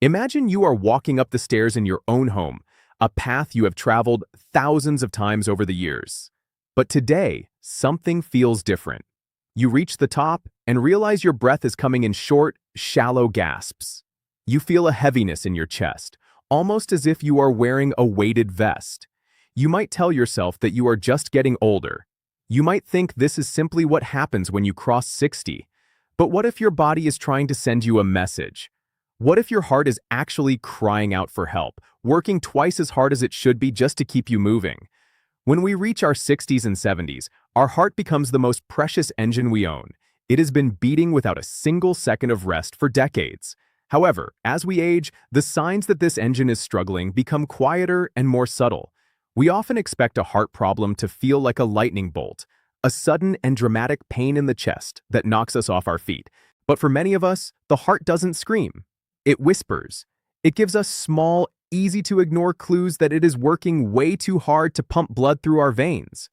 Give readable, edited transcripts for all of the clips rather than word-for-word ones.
Imagine you are walking up the stairs in your own home, a path you have traveled thousands of times over the years. But today, something feels different. You reach the top and realize your breath is coming in short, shallow gasps. You feel a heaviness in your chest, almost as if you are wearing a weighted vest. You might tell yourself that you are just getting older. You might think this is simply what happens when you cross 60. But what if your body is trying to send you a message? What if your heart is actually crying out for help, working twice as hard as it should be just to keep you moving? When we reach our 60s and 70s, our heart becomes the most precious engine we own. It has been beating without a single second of rest for decades. However, as we age, the signs that this engine is struggling become quieter and more subtle. We often expect a heart problem to feel like a lightning bolt, a sudden and dramatic pain in the chest that knocks us off our feet. But for many of us, the heart doesn't scream. It whispers. It gives us small, easy-to-ignore clues that it is working way too hard to pump blood through our veins.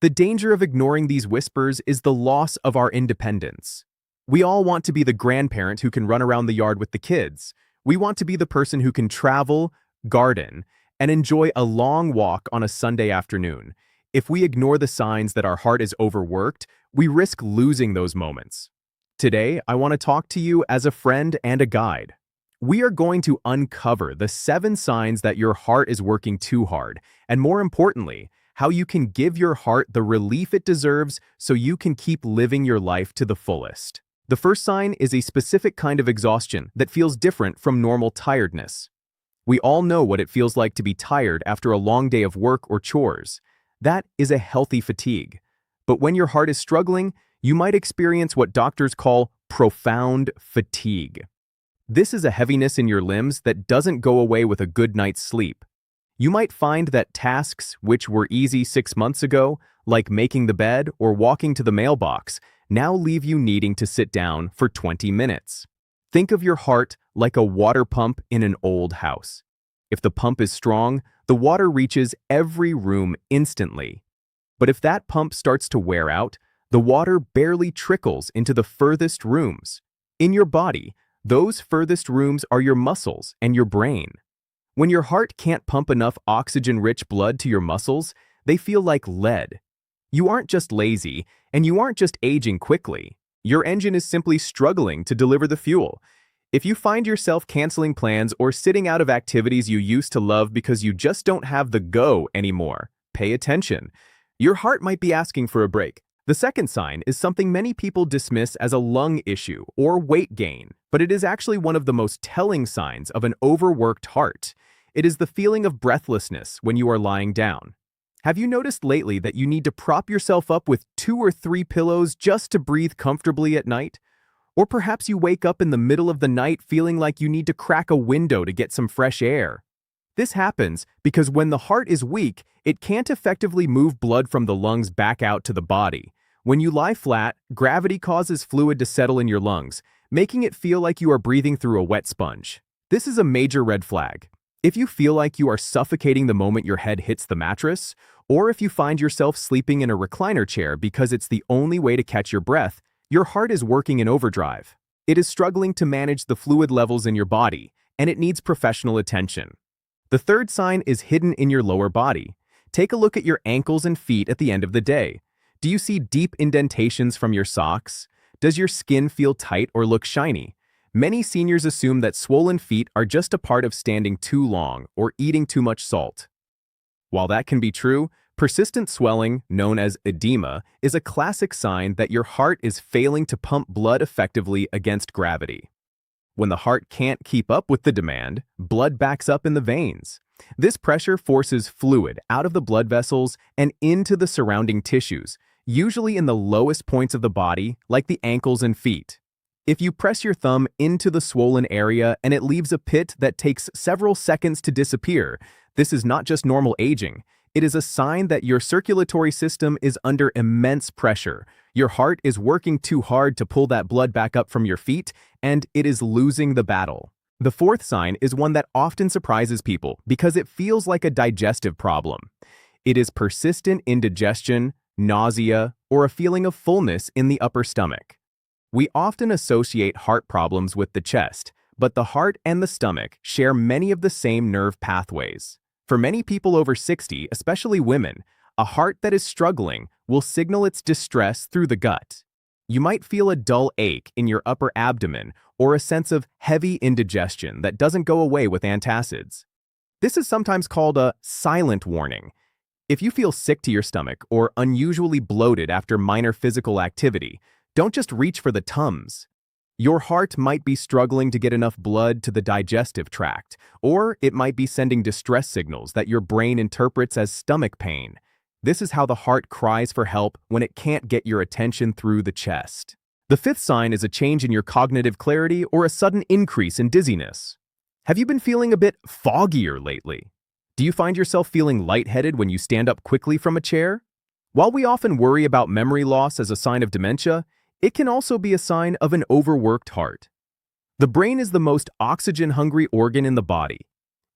The danger of ignoring these whispers is the loss of our independence. We all want to be the grandparent who can run around the yard with the kids. We want to be the person who can travel, garden, and enjoy a long walk on a Sunday afternoon. If we ignore the signs that our heart is overworked, we risk losing those moments. Today, I want to talk to you as a friend and a guide. We are going to uncover the 7 signs that your heart is working too hard, and more importantly, how you can give your heart the relief it deserves so you can keep living your life to the fullest. The first sign is a specific kind of exhaustion that feels different from normal tiredness. We all know what it feels like to be tired after a long day of work or chores. That is a healthy fatigue. But when your heart is struggling, you might experience what doctors call profound fatigue. This is a heaviness in your limbs that doesn't go away with a good night's sleep. You might find that tasks which were easy 6 months ago, like making the bed or walking to the mailbox, now leave you needing to sit down for 20 minutes. Think of your heart like a water pump in an old house. If the pump is strong, the water reaches every room instantly. But if that pump starts to wear out, the water barely trickles into the furthest rooms. In your body, those furthest rooms are your muscles and your brain. When your heart can't pump enough oxygen-rich blood to your muscles, they feel like lead. You aren't just lazy, and you aren't just aging quickly. Your engine is simply struggling to deliver the fuel. If you find yourself canceling plans or sitting out of activities you used to love because you just don't have the go anymore, pay attention. Your heart might be asking for a break. The second sign is something many people dismiss as a lung issue or weight gain, but it is actually one of the most telling signs of an overworked heart. It is the feeling of breathlessness when you are lying down. Have you noticed lately that you need to prop yourself up with 2 or 3 pillows just to breathe comfortably at night? Or perhaps you wake up in the middle of the night feeling like you need to crack a window to get some fresh air. This happens because when the heart is weak, it can't effectively move blood from the lungs back out to the body. When you lie flat, gravity causes fluid to settle in your lungs, making it feel like you are breathing through a wet sponge. This is a major red flag. If you feel like you are suffocating the moment your head hits the mattress, or if you find yourself sleeping in a recliner chair because it's the only way to catch your breath, your heart is working in overdrive. It is struggling to manage the fluid levels in your body, and it needs professional attention. The third sign is hidden in your lower body. Take a look at your ankles and feet at the end of the day. Do you see deep indentations from your socks? Does your skin feel tight or look shiny? Many seniors assume that swollen feet are just a part of standing too long or eating too much salt. While that can be true, persistent swelling, known as edema, is a classic sign that your heart is failing to pump blood effectively against gravity. When the heart can't keep up with the demand, blood backs up in the veins. This pressure forces fluid out of the blood vessels and into the surrounding tissues, usually in the lowest points of the body, like the ankles and feet. If you press your thumb into the swollen area and it leaves a pit that takes several seconds to disappear, this is not just normal aging. It is a sign that your circulatory system is under immense pressure. Your heart is working too hard to pull that blood back up from your feet, and it is losing the battle. The fourth sign is one that often surprises people because it feels like a digestive problem. It is persistent indigestion, nausea, or a feeling of fullness in the upper stomach. We often associate heart problems with the chest, but the heart and the stomach share many of the same nerve pathways. For many people over 60, especially women, a heart that is struggling will signal its distress through the gut. You might feel a dull ache in your upper abdomen or a sense of heavy indigestion that doesn't go away with antacids. This is sometimes called a silent warning. If you feel sick to your stomach or unusually bloated after minor physical activity, don't just reach for the Tums. Your heart might be struggling to get enough blood to the digestive tract, or it might be sending distress signals that your brain interprets as stomach pain. This is how the heart cries for help when it can't get your attention through the chest. The fifth sign is a change in your cognitive clarity or a sudden increase in dizziness. Have you been feeling a bit foggier lately? Do you find yourself feeling lightheaded when you stand up quickly from a chair? While we often worry about memory loss as a sign of dementia, it can also be a sign of an overworked heart. The brain is the most oxygen-hungry organ in the body.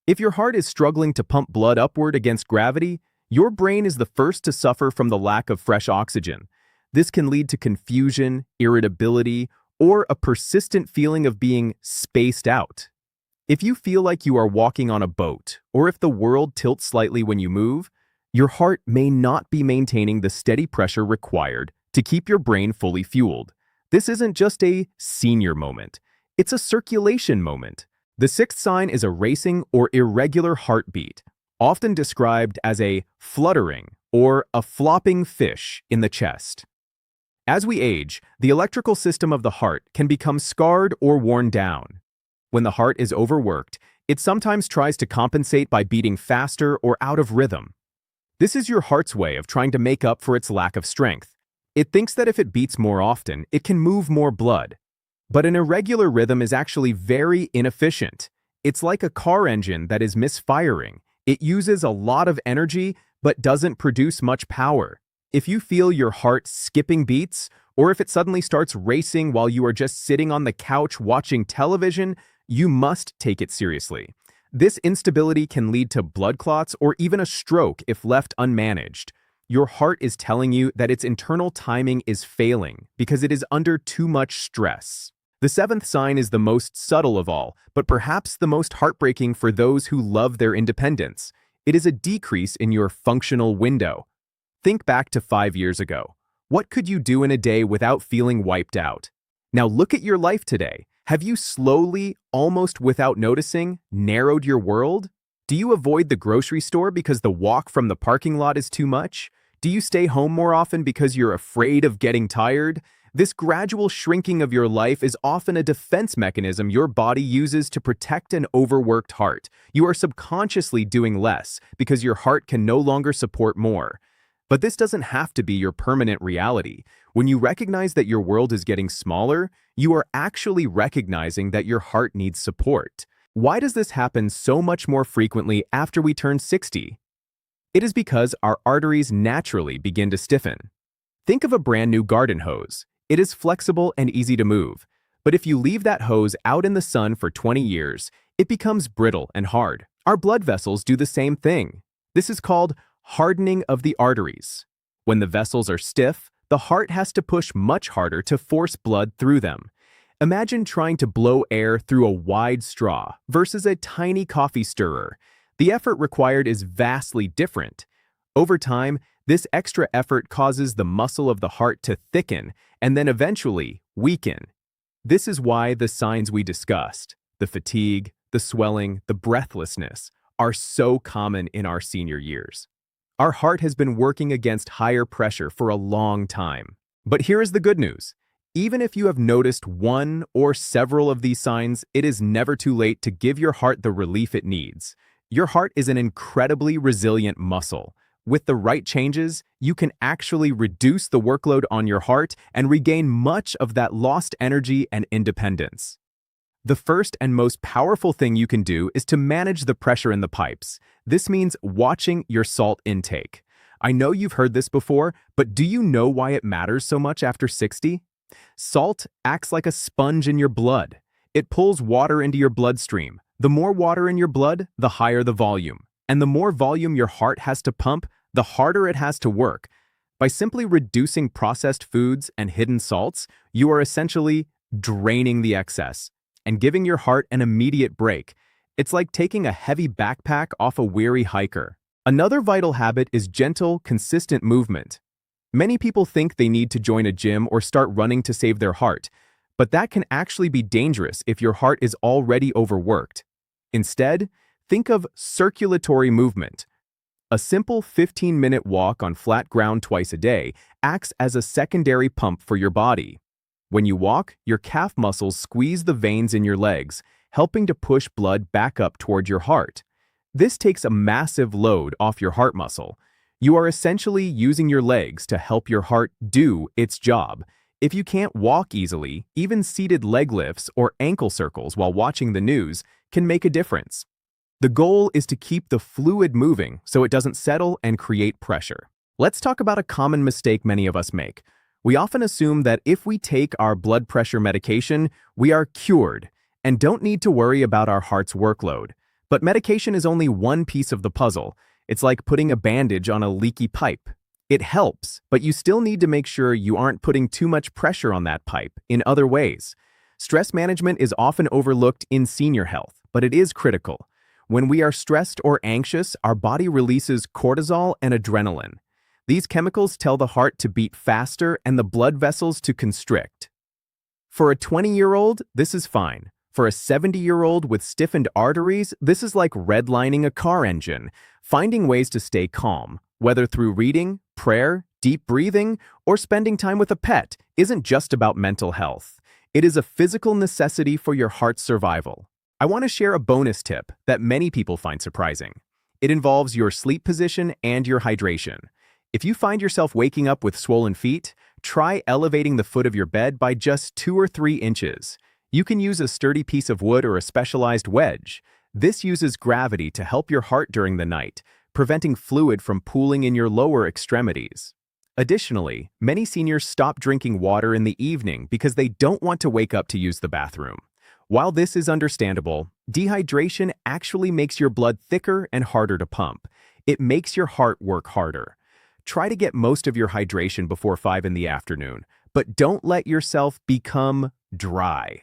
If your heart is struggling to pump blood upward against gravity, your brain is the first to suffer from the lack of fresh oxygen. This can lead to confusion, irritability, or a persistent feeling of being spaced out. If you feel like you are walking on a boat, or if the world tilts slightly when you move, your heart may not be maintaining the steady pressure required to keep your brain fully fueled. This isn't just a senior moment, it's a circulation moment. The sixth sign is a racing or irregular heartbeat, often described as a fluttering or a flopping fish in the chest. As we age, the electrical system of the heart can become scarred or worn down. When the heart is overworked, it sometimes tries to compensate by beating faster or out of rhythm. This is your heart's way of trying to make up for its lack of strength. It thinks that if it beats more often, it can move more blood. But an irregular rhythm is actually very inefficient. It's like a car engine that is misfiring. It uses a lot of energy, but doesn't produce much power. If you feel your heart skipping beats, or if it suddenly starts racing while you are just sitting on the couch watching television, you must take it seriously. This instability can lead to blood clots or even a stroke if left unmanaged. Your heart is telling you that its internal timing is failing because it is under too much stress. The seventh sign is the most subtle of all, but perhaps the most heartbreaking for those who love their independence. It is a decrease in your functional window. Think back to 5 years ago. What could you do in a day without feeling wiped out? Now look at your life today. Have you slowly, almost without noticing, narrowed your world? Do you avoid the grocery store because the walk from the parking lot is too much? Do you stay home more often because you're afraid of getting tired? This gradual shrinking of your life is often a defense mechanism your body uses to protect an overworked heart. You are subconsciously doing less because your heart can no longer support more. But this doesn't have to be your permanent reality. When you recognize that your world is getting smaller, you are actually recognizing that your heart needs support. Why does this happen so much more frequently after we turn 60? It is because our arteries naturally begin to stiffen. Think of a brand new garden hose. It is flexible and easy to move, but if you leave that hose out in the sun for 20 years, it becomes brittle and hard. Our blood vessels do the same thing. This is called hardening of the arteries. When the vessels are stiff, the heart has to push much harder to force blood through them. Imagine trying to blow air through a wide straw versus a tiny coffee stirrer. The effort required is vastly different. Over time, this extra effort causes the muscle of the heart to thicken and then eventually weaken. This is why the signs we discussed, the fatigue, the swelling, the breathlessness, are so common in our senior years. Our heart has been working against higher pressure for a long time. But here is the good news. Even if you have noticed one or several of these signs, it is never too late to give your heart the relief it needs. Your heart is an incredibly resilient muscle. With the right changes, you can actually reduce the workload on your heart and regain much of that lost energy and independence. The first and most powerful thing you can do is to manage the pressure in the pipes. This means watching your salt intake. I know you've heard this before, but do you know why it matters so much after 60? Salt acts like a sponge in your blood. It pulls water into your bloodstream. The more water in your blood, the higher the volume. And the more volume your heart has to pump, the harder it has to work. By simply reducing processed foods and hidden salts, you are essentially draining the excess. and giving your heart an immediate break. It's like taking a heavy backpack off a weary hiker. Another vital habit is gentle, consistent movement. Many people think they need to join a gym or start running to save their heart, but that can actually be dangerous if your heart is already overworked. Instead, think of circulatory movement. A simple 15-minute walk on flat ground twice a day acts as a secondary pump for your body. When you walk, your calf muscles squeeze the veins in your legs, helping to push blood back up toward your heart. This takes a massive load off your heart muscle. You are essentially using your legs to help your heart do its job. If you can't walk easily, even seated leg lifts or ankle circles while watching the news can make a difference. The goal is to keep the fluid moving so it doesn't settle and create pressure. Let's talk about a common mistake many of us make. We often assume that if we take our blood pressure medication, we are cured and don't need to worry about our heart's workload. But medication is only one piece of the puzzle. It's like putting a bandage on a leaky pipe. It helps, but you still need to make sure you aren't putting too much pressure on that pipe in other ways. Stress management is often overlooked in senior health, but it is critical. When we are stressed or anxious, our body releases cortisol and adrenaline. These chemicals tell the heart to beat faster and the blood vessels to constrict. For a 20-year-old, this is fine. For a 70-year-old with stiffened arteries, this is like redlining a car engine. Finding ways to stay calm, whether through reading, prayer, deep breathing, or spending time with a pet, isn't just about mental health. It is a physical necessity for your heart's survival. I want to share a bonus tip that many people find surprising. It involves your sleep position and your hydration. If you find yourself waking up with swollen feet, try elevating the foot of your bed by just 2 or 3 inches. You can use a sturdy piece of wood or a specialized wedge. This uses gravity to help your heart during the night, preventing fluid from pooling in your lower extremities. Additionally, many seniors stop drinking water in the evening because they don't want to wake up to use the bathroom. While this is understandable, dehydration actually makes your blood thicker and harder to pump. It makes your heart work harder. Try to get most of your hydration before 5 in the afternoon, but don't let yourself become dry.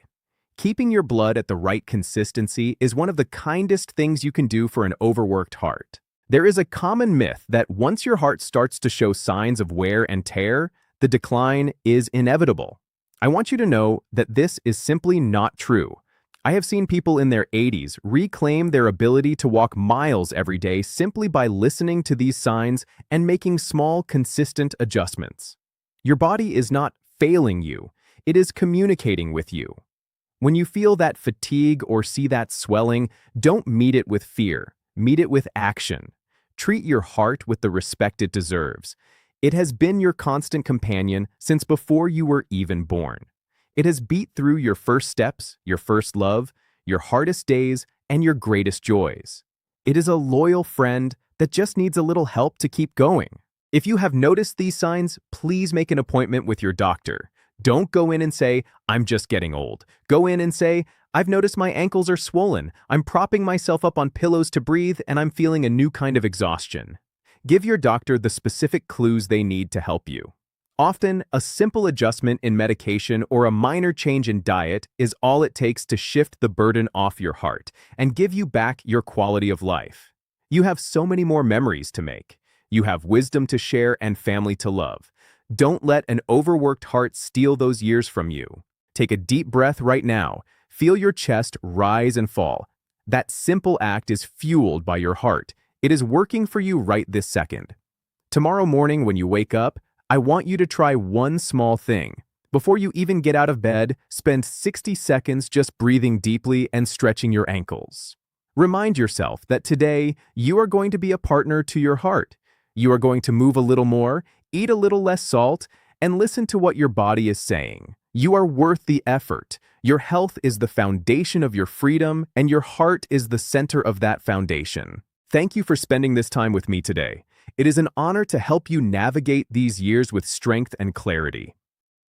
Keeping your blood at the right consistency is one of the kindest things you can do for an overworked heart. There is a common myth that once your heart starts to show signs of wear and tear, the decline is inevitable. I want you to know that this is simply not true. I have seen people in their 80s reclaim their ability to walk miles every day simply by listening to these signs and making small, consistent adjustments. Your body is not failing you, it is communicating with you. When you feel that fatigue or see that swelling, don't meet it with fear, meet it with action. Treat your heart with the respect it deserves. It has been your constant companion since before you were even born. It has beat through your first steps, your first love, your hardest days, and your greatest joys. It is a loyal friend that just needs a little help to keep going. If you have noticed these signs, please make an appointment with your doctor. Don't go in and say, "I'm just getting old." Go in and say, "I've noticed my ankles are swollen. I'm propping myself up on pillows to breathe, and I'm feeling a new kind of exhaustion." Give your doctor the specific clues they need to help you. Often, a simple adjustment in medication or a minor change in diet is all it takes to shift the burden off your heart and give you back your quality of life. You have so many more memories to make. You have wisdom to share and family to love. Don't let an overworked heart steal those years from you. Take a deep breath right now. Feel your chest rise and fall. That simple act is fueled by your heart. It is working for you right this second. Tomorrow morning when you wake up, I want you to try one small thing. Before you even get out of bed, spend 60 seconds just breathing deeply and stretching your ankles. Remind yourself that today you are going to be a partner to your heart. You are going to move a little more, eat a little less salt, and listen to what your body is saying. You are worth the effort. Your health is the foundation of your freedom, and your heart is the center of that foundation. Thank you for spending this time with me today. It is an honor to help you navigate these years with strength and clarity.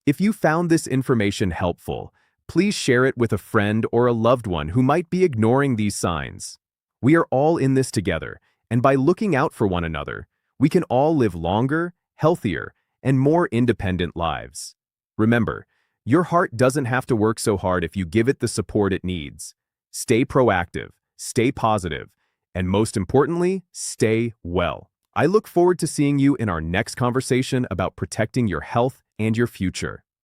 If you found this information helpful, please share it with a friend or a loved one who might be ignoring these signs. We are all in this together, and by looking out for one another, we can all live longer, healthier, and more independent lives. Remember, Your heart doesn't have to work so hard if you give it the support it needs. Stay proactive, stay positive, and most importantly, stay well. I look forward to seeing you in our next conversation about protecting your health and your future.